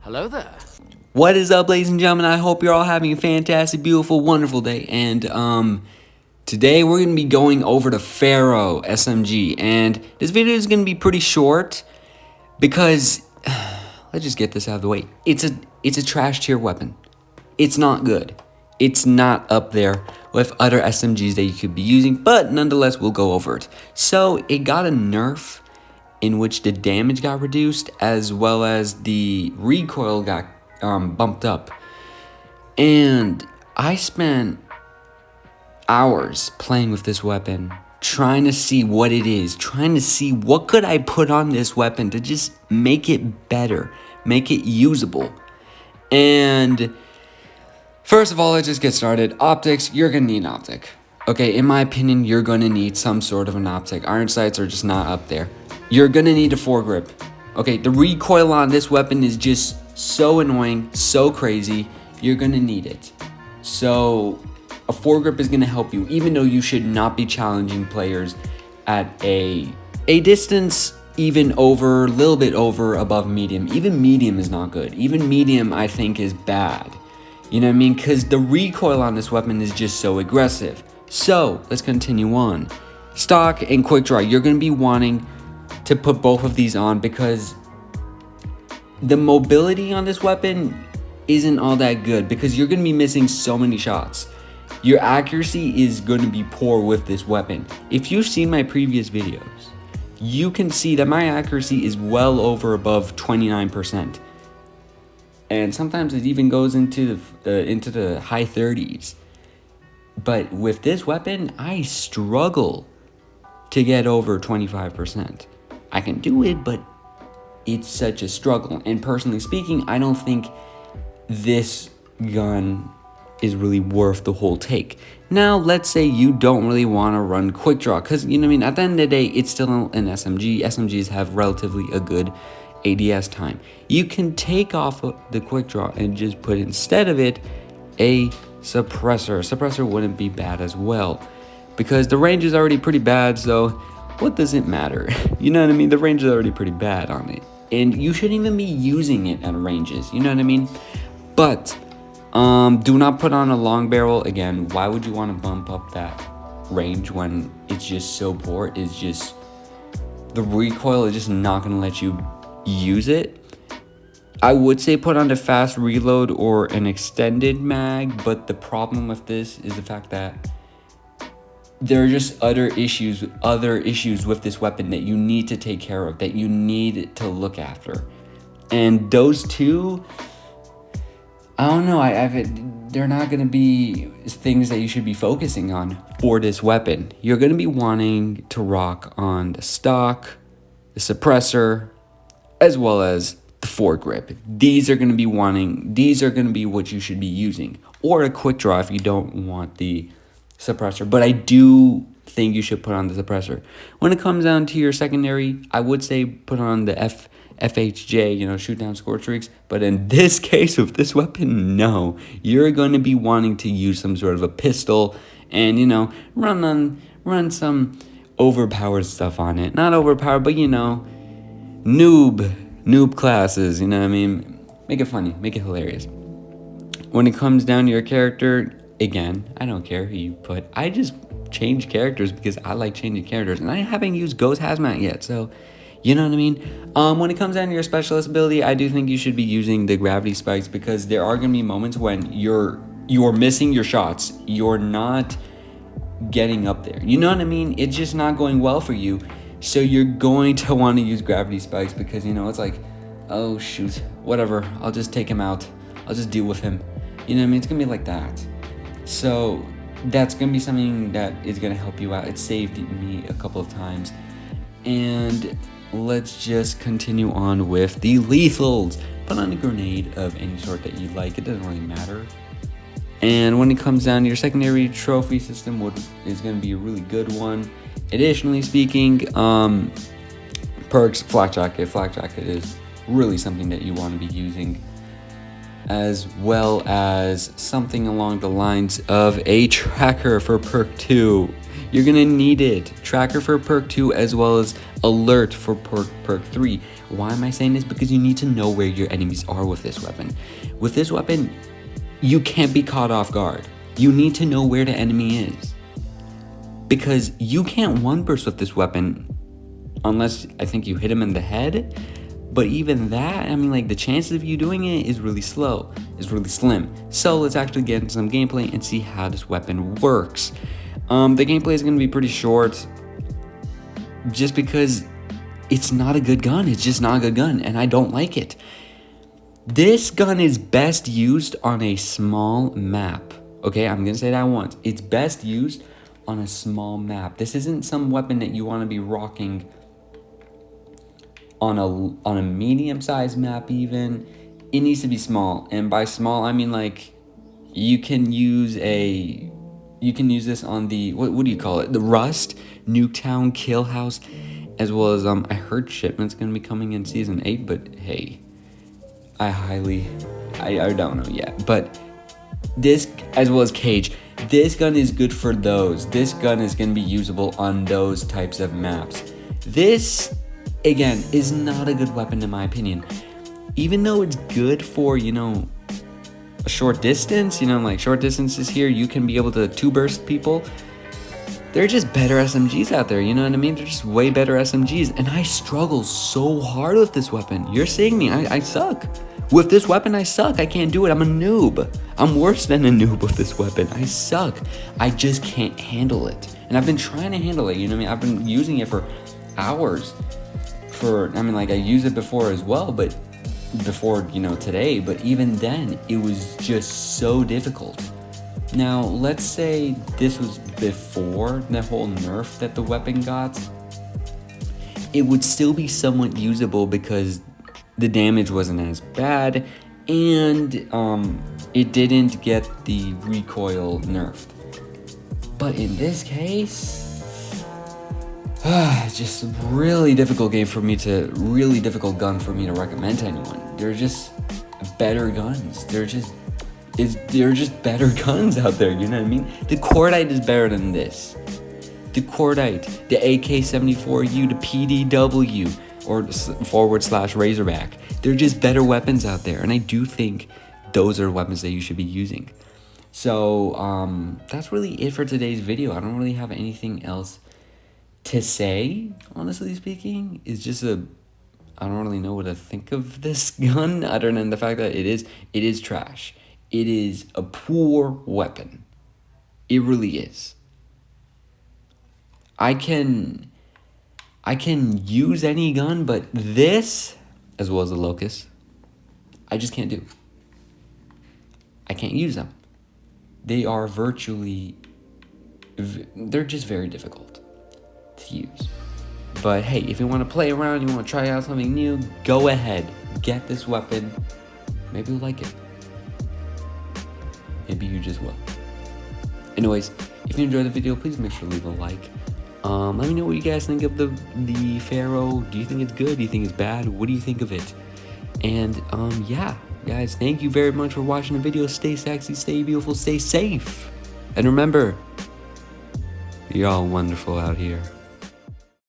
Hello there. What is up, ladies and gentlemen? I hope you're all having a fantastic, beautiful, wonderful day. And today we're gonna be going over to PHARO SMG, and this video is gonna be pretty short because let's just get this out of the way. It's a trash tier weapon. It's not good. It's not up there with other SMGs that you could be using, but nonetheless, we'll go over it. So it got a nerf in which the damage got reduced as well as the recoil got bumped up. And I spent hours playing with this weapon, trying to see what it is, trying to see what could I put on this weapon to just make it better, make it usable. And first of all, let's just get started. Optics, you're gonna need an optic. Okay, in my opinion, you're gonna need some sort of an optic. Iron sights are just not up there. You're gonna need a foregrip. Okay, the recoil on this weapon is just so annoying, so crazy. You're gonna need it. So a foregrip is gonna help you, even though you should not be challenging players at a distance even over, a little bit over above medium. Even medium is not good. Even medium, I think, is bad. You know what I mean? Because the recoil on this weapon is just so aggressive. So let's continue on. Stock and quick draw. You're going to be wanting to put both of these on because the mobility on this weapon isn't all that good because you're going to be missing so many shots. Your accuracy is going to be poor with this weapon. If you've seen my previous videos, you can see that my accuracy is well over above 29%. And sometimes it even goes into the high 30s. But with this weapon, I struggle to get over 25%. I can do it, but it's such a struggle. And personally speaking, I don't think this gun is really worth the whole take. Now, let's say you don't really want to run quick draw, because, you know what I mean, at the end of the day, it's still an SMG. SMGs have relatively a good ADS time. You can take off the quick draw and just put instead of it a suppressor. A suppressor wouldn't be bad as well because the range is already pretty bad, so what does it matter? You know what I mean? The range is already pretty bad on it, and you shouldn't even be using it at ranges, you know what I mean? But do not put on a long barrel. Again, why would you want to bump up that range when it's just so poor? It's just the recoil is just not going to let you use it. I would say put on a fast reload or an extended mag, but the problem with this is the fact that there are just other issues with this weapon that you need to take care of, that you need to look after. And those two, I don't know, they're not going to be things that you should be focusing on for this weapon. You're going to be wanting to rock on the stock, the suppressor, as well as the foregrip. These are going to be what you should be using. Or a quick draw if you don't want the suppressor. But I do think you should put on the suppressor. When it comes down to your secondary, I would say put on the FHJ, shoot down score streaks. But in this case, with this weapon, no. You're going to be wanting to use some sort of a pistol and, run some overpowered stuff on it. Not overpowered, but, noob classes, you know what I mean? Make it funny, make it hilarious. When it comes down to your character, again, I don't care who you put. I just change characters because I like changing characters, and I haven't used Ghost Hazmat yet, so you know what I mean? When it comes down to your specialist ability, I do think you should be using the gravity spikes because there are going to be moments when you're missing your shots. You're not getting up there. You know what I mean? It's just not going well for you. So you're going to want to use gravity spikes because, it's like, oh, shoot, whatever. I'll just take him out. I'll just deal with him. You know what I mean? It's going to be like that. So that's going to be something that is going to help you out. It saved me a couple of times. And let's just continue on with the lethals. Put on a grenade of any sort that you like. It doesn't really matter. And when it comes down to your secondary trophy system, is going to be a really good one. Additionally speaking, perks, flak jacket. Flak jacket is really something that you want to be using, as well as something along the lines of a tracker for perk 2. You're gonna need it. Tracker for perk 2 as well as alert for perk 3. Why am I saying this? Because you need to know where your enemies are with this weapon. With this weapon, you can't be caught off guard. You need to know where the enemy is. Because you can't one burst with this weapon unless I think you hit him in the head. But even that, I mean, like, the chances of you doing it is really really slim. So let's actually get into some gameplay and see how this weapon works. The gameplay is going to be pretty short just because it's not a good gun. It's just not a good gun, and I don't like it. This gun is best used on a small map. Okay, I'm going to say that once. It's best used on a small map. This isn't some weapon that you want to be rocking on a medium-sized map even. It needs to be small, and by small I mean like you can use this on the what do you call it, the Rust, Nuketown, Kill House, as well as I heard Shipment's gonna be coming in season 8, but hey, I don't know yet. But this, as well as Cage, this gun is good for those. This gun is gonna be usable on those types of maps. This, again, is not a good weapon in my opinion. Even though it's good for, you know, a short distance, you know, like short distances here, you can be able to 2-burst people. They're just better SMGs out there, you know what I mean? They're just way better SMGs, and I struggle so hard with this weapon. You're seeing me, I suck. With this weapon, I suck. I can't do it. I'm a noob. I'm worse than a noob with this weapon. I suck. I just can't handle it. And I've been trying to handle it, you know what I mean? I've been using it for hours. I mean, like, I used it before as well, but before, you know, today, but even then, it was just so difficult. Now, let's say this was before the whole nerf that the weapon got. It would still be somewhat usable because the damage wasn't as bad, and it didn't get the recoil nerfed. But in this case, it's just a really difficult gun for me to recommend to anyone. They're just better guns. They're just better guns out there, you know what I mean? The Cordite is better than this. The Cordite, the AK-74U, the PDW, or / Razorback. They're just better weapons out there, and I do think those are weapons that you should be using. So, that's really it for today's video. I don't really have anything else to say, honestly speaking. It's just I don't really know what to think of this gun, other than the fact that it is trash. It is a poor weapon. It really is. I can use any gun, but this, as well as the Locust, I just can't do. I can't use them. They are they're just very difficult to use. But hey, if you want to play around, you want to try out something new, go ahead, get this weapon. Maybe you'll like it. Maybe you just will. Anyways, if you enjoyed the video, please make sure to leave a like. Let me know what you guys think of the PHARO. Do you think it's good? Do you think it's bad? What do you think of it? And yeah, guys, thank you very much for watching the video. Stay sexy, stay beautiful, stay safe. And remember, you're all wonderful out here.